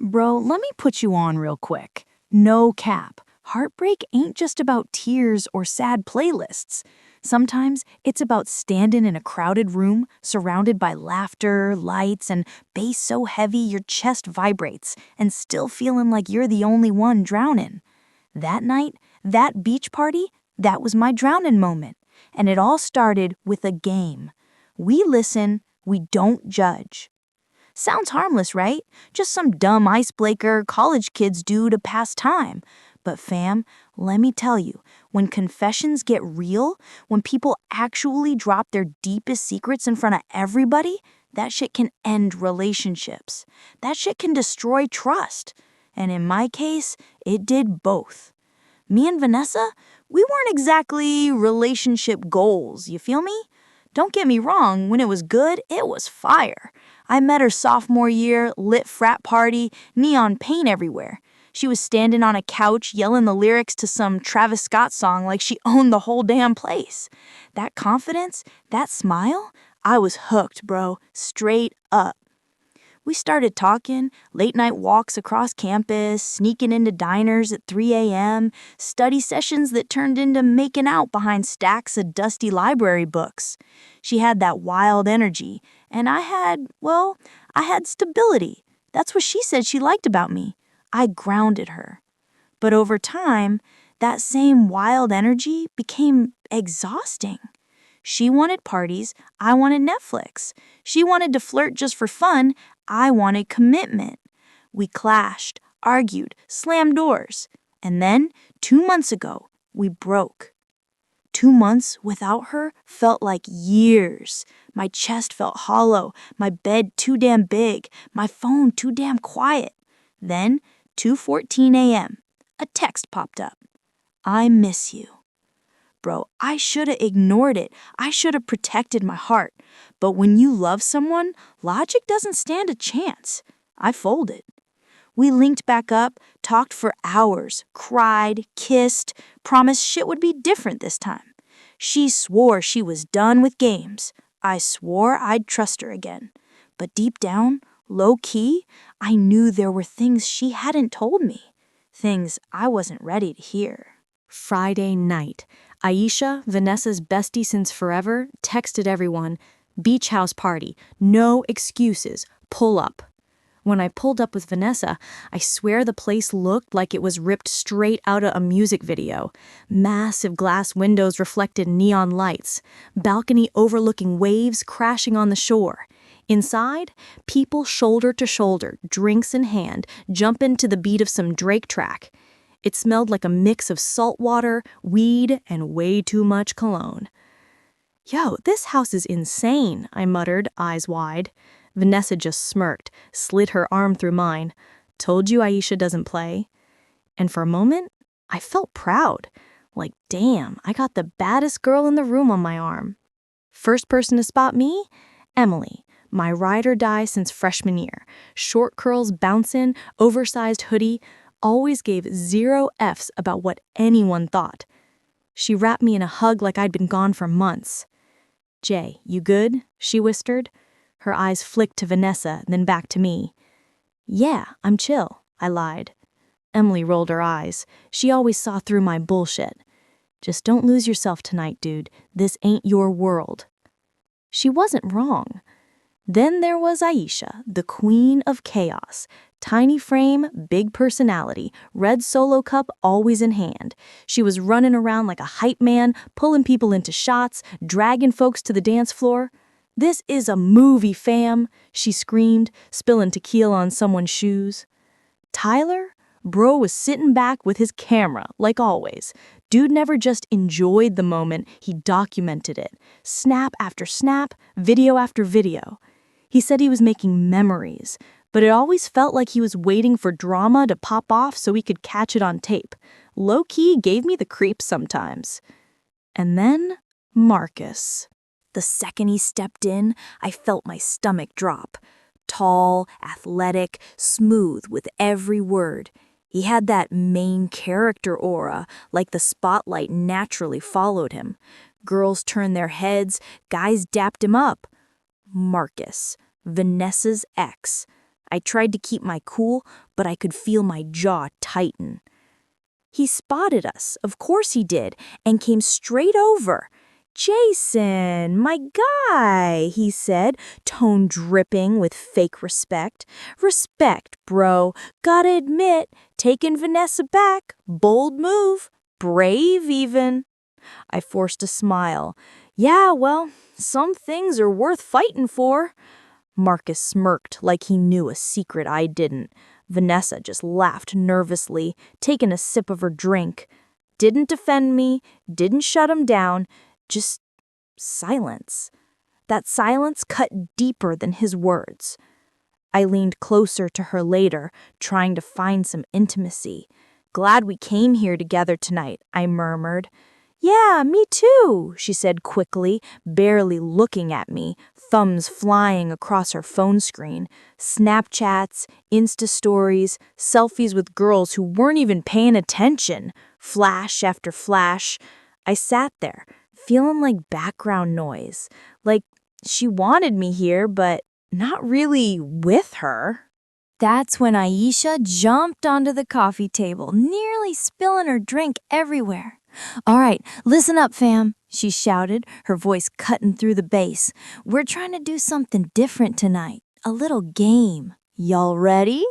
Bro, let me put you on real quick. No cap. Heartbreak ain't just about tears or sad playlists. Sometimes it's about standing in a crowded room, surrounded by laughter, lights, and bass so heavy your chest vibrates, and still feeling like you're the only one drowning. That night, that beach party, that was my drowning moment. And it all started with a game. We listen, we don't judge. Sounds harmless, right? Just some dumb icebreaker college kids do to pass time. But fam, let me tell you, when confessions get real, when people actually drop their deepest secrets in front of everybody, that shit can end relationships. That shit can destroy trust. And in my case, it did both. Me and Vanessa, we weren't exactly relationship goals, you feel me? Don't get me wrong, when it was good, it was fire. I met her sophomore year, lit frat party, neon paint everywhere. She was standing on a couch yelling the lyrics to some Travis Scott song like she owned the whole damn place. That confidence, that smile, I was hooked, bro, straight up. We started talking, late night walks across campus, sneaking into diners at 3 a.m., study sessions that turned into making out behind stacks of dusty library books. She had that wild energy, and I had stability. That's what she said she liked about me. I grounded her. But over time, that same wild energy became exhausting. She wanted parties, I wanted Netflix. She wanted to flirt just for fun, I wanted commitment. We clashed, argued, slammed doors. And then, 2 months ago, we broke. 2 months without her felt like years. My chest felt hollow, my bed too damn big, my phone too damn quiet. Then, 2:14 a.m., a text popped up. I miss you. Bro, I should have ignored it. I should have protected my heart. But when you love someone, logic doesn't stand a chance. I folded. We linked back up, talked for hours, cried, kissed, promised shit would be different this time. She swore she was done with games. I swore I'd trust her again. But deep down, low-key, I knew there were things she hadn't told me. Things I wasn't ready to hear. Friday night. Aisha, Vanessa's bestie since forever, texted everyone, "Beach house party, no excuses, pull up." When I pulled up with Vanessa, I swear the place looked like it was ripped straight out of a music video. Massive glass windows reflected neon lights, balcony overlooking waves crashing on the shore. Inside, people shoulder to shoulder, drinks in hand, jumping to the beat of some Drake track. It smelled like a mix of salt water, weed, and way too much cologne. "Yo, this house is insane," I muttered, eyes wide. Vanessa just smirked, slid her arm through mine. "Told you Aisha doesn't play." And for a moment, I felt proud. Like, damn, I got the baddest girl in the room on my arm. First person to spot me? Emily. My ride or die since freshman year. Short curls bouncing, oversized hoodie, always gave 0 Fs about what anyone thought. She wrapped me in a hug like I'd been gone for months. "Jay, you good?" she whispered. Her eyes flicked to Vanessa, then back to me. "Yeah, I'm chill," I lied. Emily rolled her eyes. She always saw through my bullshit. "Just don't lose yourself tonight, dude. This ain't your world." She wasn't wrong. Then there was Aisha, the queen of chaos. Tiny frame, big personality, red solo cup always in hand. She was running around like a hype man, pulling people into shots, dragging folks to the dance floor. "This is a movie, fam," she screamed, spilling tequila on someone's shoes. Tyler? Bro was sitting back with his camera, like always. Dude never just enjoyed the moment, he documented it. Snap after snap, video after video. He said he was making memories, but it always felt like he was waiting for drama to pop off so he could catch it on tape. Low-key gave me the creeps sometimes. And then Marcus. The second he stepped in, I felt my stomach drop. Tall, athletic, smooth with every word. He had that main character aura, like the spotlight naturally followed him. Girls turned their heads, guys dapped him up. Marcus, Vanessa's ex. I tried to keep my cool, but I could feel my jaw tighten. He spotted us, of course he did, and came straight over. "Jason, my guy," he said, tone dripping with fake respect. "Respect, bro. Gotta admit, taking Vanessa back, bold move. Brave, even." I forced a smile. "Yeah, well, some things are worth fighting for." Marcus smirked like he knew a secret I didn't. Vanessa just laughed nervously, taking a sip of her drink. Didn't defend me, didn't shut him down, just silence. That silence cut deeper than his words. I leaned closer to her later, trying to find some intimacy. "Glad we came here together tonight," I murmured. "Yeah, me too," she said quickly, barely looking at me, thumbs flying across her phone screen. Snapchats, Insta stories, selfies with girls who weren't even paying attention. Flash after flash. I sat there, feeling like background noise. Like she wanted me here, but not really with her. That's when Aisha jumped onto the coffee table, nearly spilling her drink everywhere. "All right, listen up, fam," she shouted, her voice cutting through the bass. "We're trying to do something different tonight. A little game. Y'all ready?"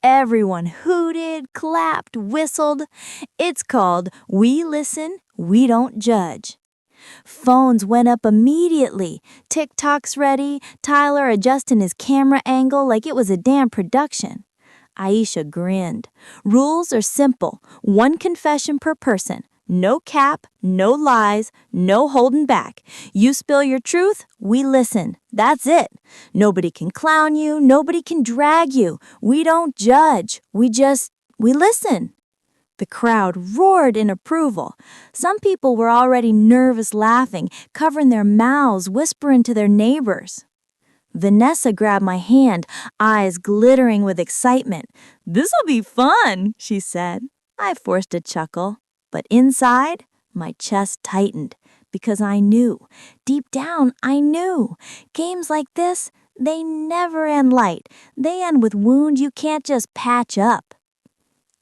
Everyone hooted, clapped, whistled. It's called We Listen, We Don't Judge. Phones went up immediately. TikTok's ready, Tyler adjusting his camera angle like it was a damn production. Aisha grinned. "Rules are simple. One confession per person. No cap, no lies, no holding back. You spill your truth, we listen. That's it. Nobody can clown you, nobody can drag you. We don't judge. We listen." The crowd roared in approval. Some people were already nervous laughing, covering their mouths, whispering to their neighbors. Vanessa grabbed my hand, eyes glittering with excitement. "This'll be fun," she said. I forced a chuckle, but inside, my chest tightened because I knew, deep down I knew, games like this, they never end light. They end with wounds you can't just patch up.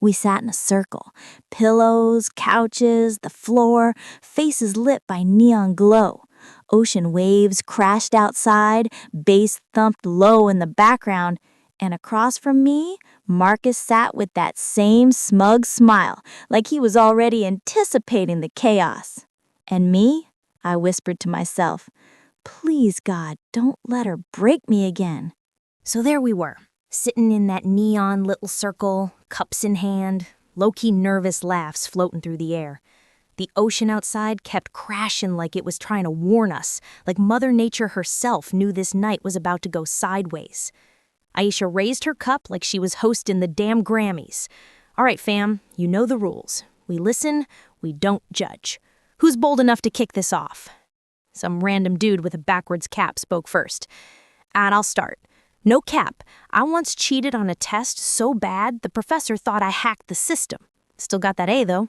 We sat in a circle, pillows, couches, the floor, faces lit by neon glow. Ocean waves crashed outside, bass thumped low in the background, and across from me, Marcus sat with that same smug smile, like he was already anticipating the chaos. And me, I whispered to myself, "Please, God, don't let her break me again." So there we were, sitting in that neon little circle, cups in hand, low-key nervous laughs floating through the air. The ocean outside kept crashing like it was trying to warn us, like Mother Nature herself knew this night was about to go sideways. Aisha raised her cup like she was hosting the damn Grammys. "All right, fam, you know the rules. We listen, we don't judge. Who's bold enough to kick this off?" Some random dude with a backwards cap spoke first. "And I'll start. No cap, I once cheated on a test so bad the professor thought I hacked the system. Still got that A, though."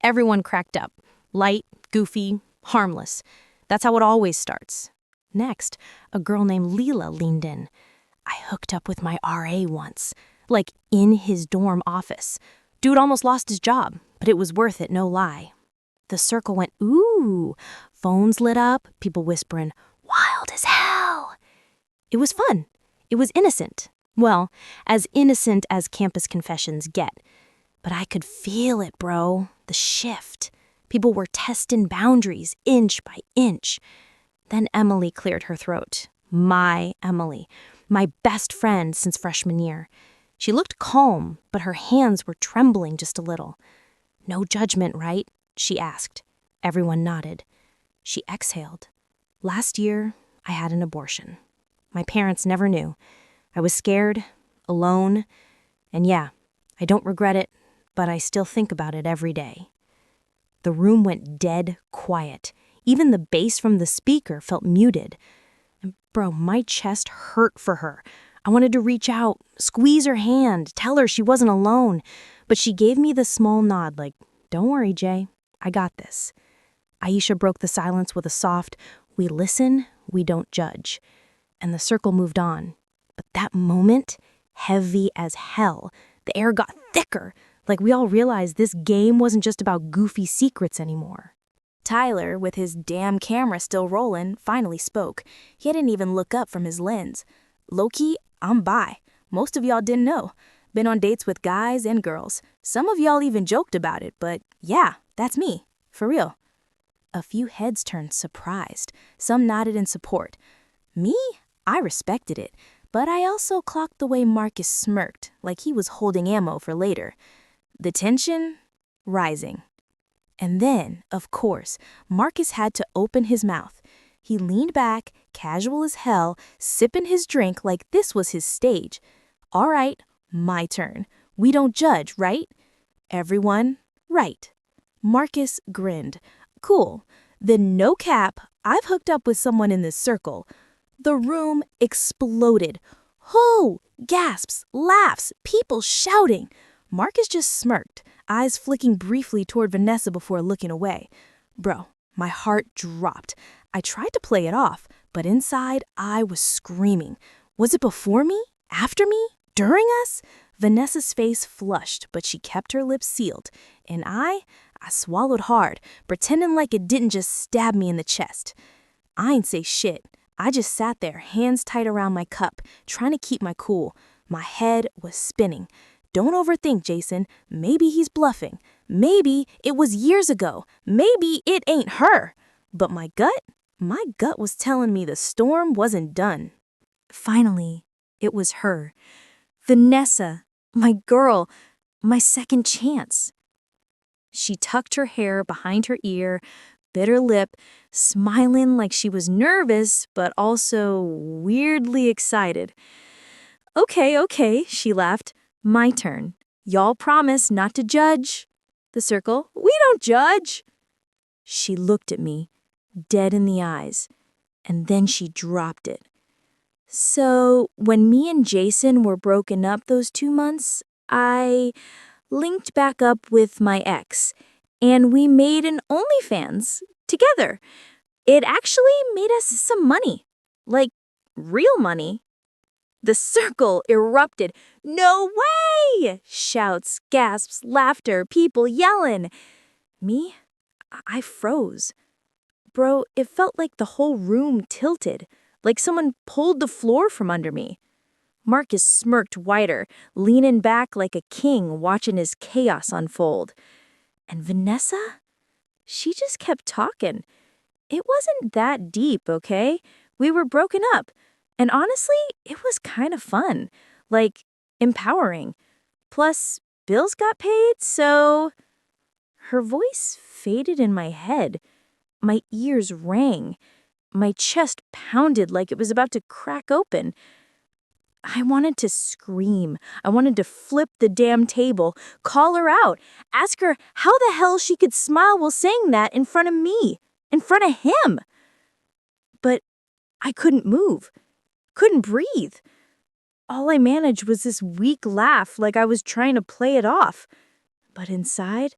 Everyone cracked up. Light, goofy, harmless. That's how it always starts. Next, a girl named Leela leaned in. "I hooked up with my RA once, like in his dorm office. Dude almost lost his job, but it was worth it, no lie." The circle went, ooh. Phones lit up, people whispering, "Wild as hell." It was fun. It was innocent. Well, as innocent as campus confessions get. But I could feel it, bro. The shift. People were testing boundaries, inch by inch. Then Emily cleared her throat. My Emily. My best friend since freshman year. She looked calm, but her hands were trembling just a little. "No judgment, right?" she asked. Everyone nodded. She exhaled. "Last year, I had an abortion. My parents never knew. I was scared, alone, and yeah, I don't regret it, but I still think about it every day." The room went dead quiet. Even the bass from the speaker felt muted. And bro, my chest hurt for her. I wanted to reach out, squeeze her hand, tell her she wasn't alone. But she gave me the small nod like, "Don't worry, Jay, I got this." Aisha broke the silence with a soft, "We listen, we don't judge." And the circle moved on. But That moment, heavy as hell. The air got thicker, like we all realized this game wasn't just about goofy secrets anymore. Tyler, with his damn camera still rolling, finally spoke. He didn't even look up from his lens. Low-key, I'm bi. Most of y'all didn't know. Been on dates with guys and girls. Some of y'all even joked about it, but yeah, that's me. For real. A few heads turned surprised. Some nodded in support. Me? I respected it, but I also clocked the way Marcus smirked, like he was holding ammo for later. The tension? Rising. And then, of course, Marcus had to open his mouth. He leaned back, casual as hell, sipping his drink like this was his stage. All right, my turn. We don't judge, right? Everyone, right. Marcus grinned. Cool. Then no cap, I've hooked up with someone in this circle. The room exploded. Ho! Gasps, laughs, people shouting. Marcus just smirked, eyes flicking briefly toward Vanessa before looking away. Bro, my heart dropped. I tried to play it off, but inside I was screaming. Was it before me? After me? During us? Vanessa's face flushed, but she kept her lips sealed. And I swallowed hard, pretending like it didn't just stab me in the chest. I ain't say shit. I just sat there, hands tight around my cup, trying to keep my cool. My head was spinning. Don't overthink, Jason. Maybe he's bluffing. Maybe it was years ago. Maybe it ain't her. But my gut was telling me the storm wasn't done. Finally, it was her. Vanessa, my girl, my second chance. She tucked her hair behind her ear, bit her lip, smiling like she was nervous, but also weirdly excited. Okay, she laughed. My turn. Y'all promise not to judge. The circle. We don't judge. She looked at me, dead in the eyes, and then she dropped it. So, when me and Jason were broken up those 2 months, I linked back up with my ex, and we made an OnlyFans together. It actually made us some money. Like, real money. The circle erupted. No way! Shouts, gasps, laughter, people yelling. Me? I froze. Bro, it felt like the whole room tilted, like someone pulled the floor from under me. Marcus smirked wider, leaning back like a king watching his chaos unfold. And Vanessa? She just kept talking. It wasn't that deep, okay? We were broken up. And honestly, it was kind of fun. Like, empowering. Plus, bills got paid, so... Her voice faded in my head. My ears rang. My chest pounded like it was about to crack open. I wanted to scream. I wanted to flip the damn table, call her out, ask her how the hell she could smile while saying that in front of me, in front of him. But I couldn't move. Couldn't breathe. All I managed was this weak laugh like I was trying to play it off. But inside,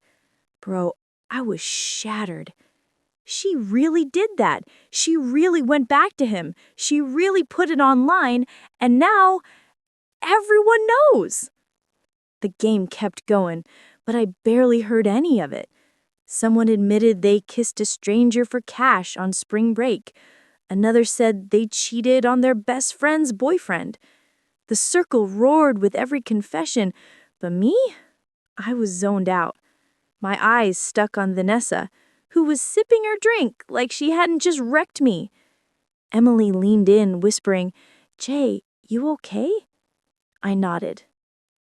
bro, I was shattered. She really did that. She really went back to him. She really put it online, and now everyone knows. The game kept going, but I barely heard any of it. Someone admitted they kissed a stranger for cash on spring break. Another said they cheated on their best friend's boyfriend. The circle roared with every confession, but me? I was zoned out. My eyes stuck on Vanessa, who was sipping her drink like she hadn't just wrecked me. Emily leaned in, whispering, "Jay, you okay?" I nodded.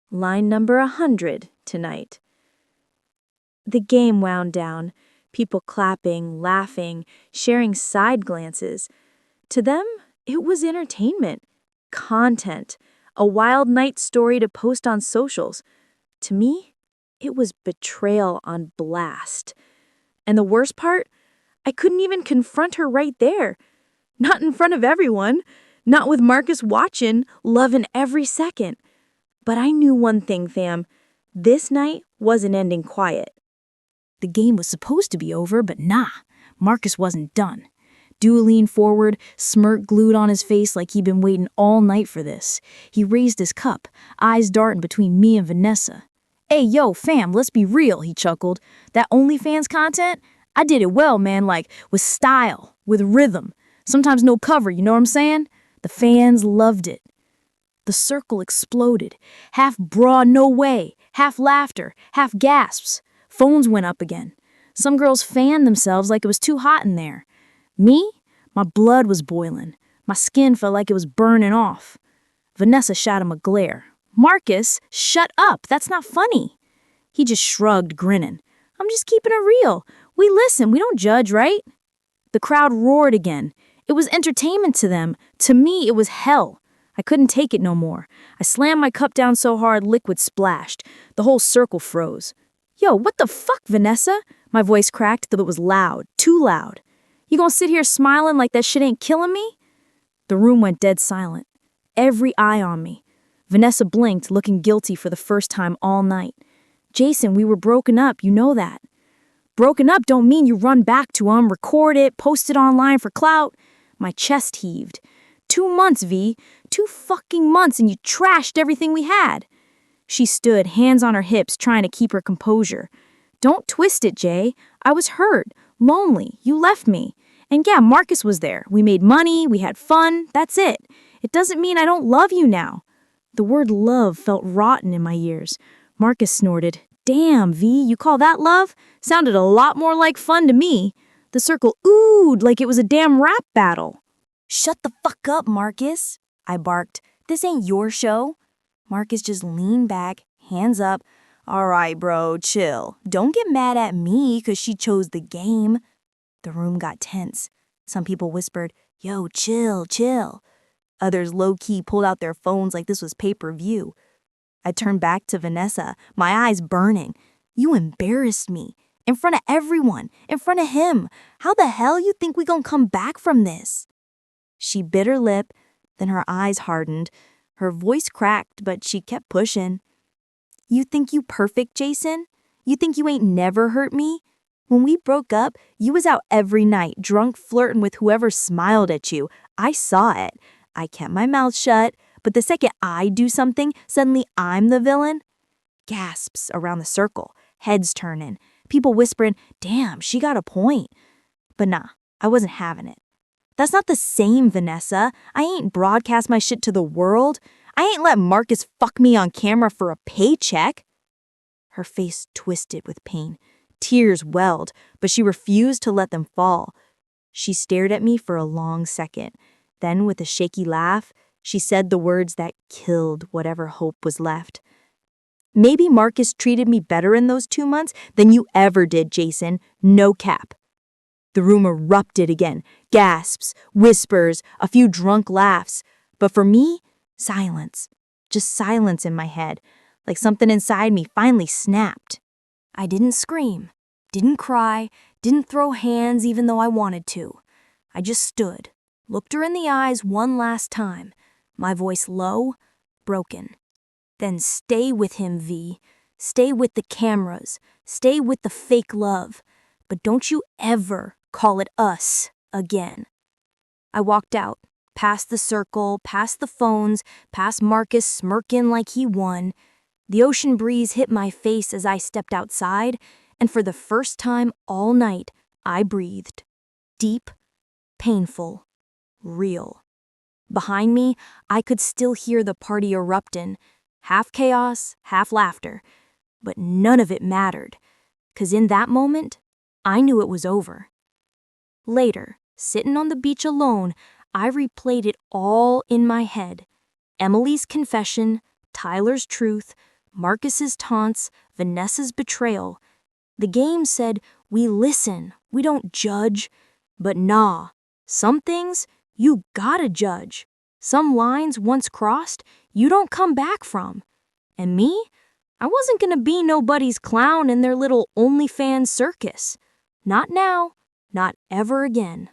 Line number 100 tonight. The game wound down, people clapping, laughing, sharing side glances. To them, it was entertainment, content, a wild night story to post on socials. To me, it was betrayal on blast. And the worst part? I couldn't even confront her right there. Not in front of everyone. Not with Marcus watching, loving every second. But I knew one thing, fam. This night wasn't ending quiet. The game was supposed to be over, but nah, Marcus wasn't done. Dew leaned forward, smirk glued on his face like he'd been waiting all night for this. He raised his cup, eyes darting between me and Vanessa. "Hey, yo, fam, let's be real," he chuckled. "That OnlyFans content? I did it well, man, like, with style, with rhythm. Sometimes no cover, you know what I'm saying? The fans loved it." The circle exploded. Half bra, no way. Half laughter, half gasps. Phones went up again. Some girls fanned themselves like it was too hot in there. Me? My blood was boiling. My skin felt like it was burning off. Vanessa shot him a glare. "Marcus, shut up. That's not funny." He just shrugged, grinning. "I'm just keeping it real. We listen. We don't judge, right?" The crowd roared again. It was entertainment to them. To me, it was hell. I couldn't take it no more. I slammed my cup down so hard, liquid splashed. The whole circle froze. "Yo, what the fuck, Vanessa?" My voice cracked, though it was loud, too loud. "You gonna sit here smiling like that shit ain't killing me?" The room went dead silent. Every eye on me. Vanessa blinked, looking guilty for the first time all night. "Jason, we were broken up, you know that." "Broken up don't mean you run back to him, record it, post it online for clout." My chest heaved. 2 months, V. 2 fucking months, and you trashed everything we had." She stood, hands on her hips, trying to keep her composure. "Don't twist it, Jay. I was hurt, lonely. You left me. And yeah, Marcus was there. We made money, we had fun. That's it. It doesn't mean I don't love you now." The word love felt rotten in my ears. Marcus snorted. "Damn, V, you call that love? Sounded a lot more like fun to me." The circle oohed like it was a damn rap battle. "Shut the fuck up, Marcus," I barked. "This ain't your show." Marcus just leaned back, hands up. "All right, bro, chill. Don't get mad at me because she chose the game." The room got tense. Some people whispered, "Yo, chill, chill." Others low-key pulled out their phones like this was pay-per-view. I turned back to Vanessa, my eyes burning. "You embarrassed me. In front of everyone. In front of him. How the hell you think we gonna come back from this?" She bit her lip, then her eyes hardened. Her voice cracked, but she kept pushing. "You think you perfect, Jason? You think you ain't never hurt me? When we broke up, you was out every night, drunk flirting with whoever smiled at you. I saw it. I kept my mouth shut, but the second I do something, suddenly I'm the villain." Gasps around the circle, heads turning, people whispering, "Damn, she got a point." But nah, I wasn't having it. "That's not the same, Vanessa. I ain't broadcast my shit to the world. I ain't let Marcus fuck me on camera for a paycheck." Her face twisted with pain. Tears welled, but she refused to let them fall. She stared at me for a long second. Then, with a shaky laugh, she said the words that killed whatever hope was left. "Maybe Marcus treated me better in those 2 months than you ever did, Jason. No cap." The room erupted again. Gasps, whispers, a few drunk laughs. But for me, silence. Just silence in my head, like something inside me finally snapped. I didn't scream, didn't cry, didn't throw hands even though I wanted to. I just stood, looked her in the eyes one last time, my voice low, broken. "Then stay with him, V. Stay with the cameras. Stay with the fake love. But don't you ever call it us again." I walked out, past the circle, past the phones, past Marcus smirking like he won. The ocean breeze hit my face as I stepped outside, and for the first time all night, I breathed. Deep, painful, real. Behind me, I could still hear the party erupting, half chaos, half laughter. But none of it mattered, 'cause in that moment, I knew it was over. Later, sitting on the beach alone, I replayed it all in my head. Emily's confession, Tyler's truth, Marcus's taunts, Vanessa's betrayal. The game said, we listen, we don't judge. But nah, some things, you gotta judge. Some lines once crossed, you don't come back from. And me? I wasn't gonna be nobody's clown in their little OnlyFans circus. Not now, not ever again.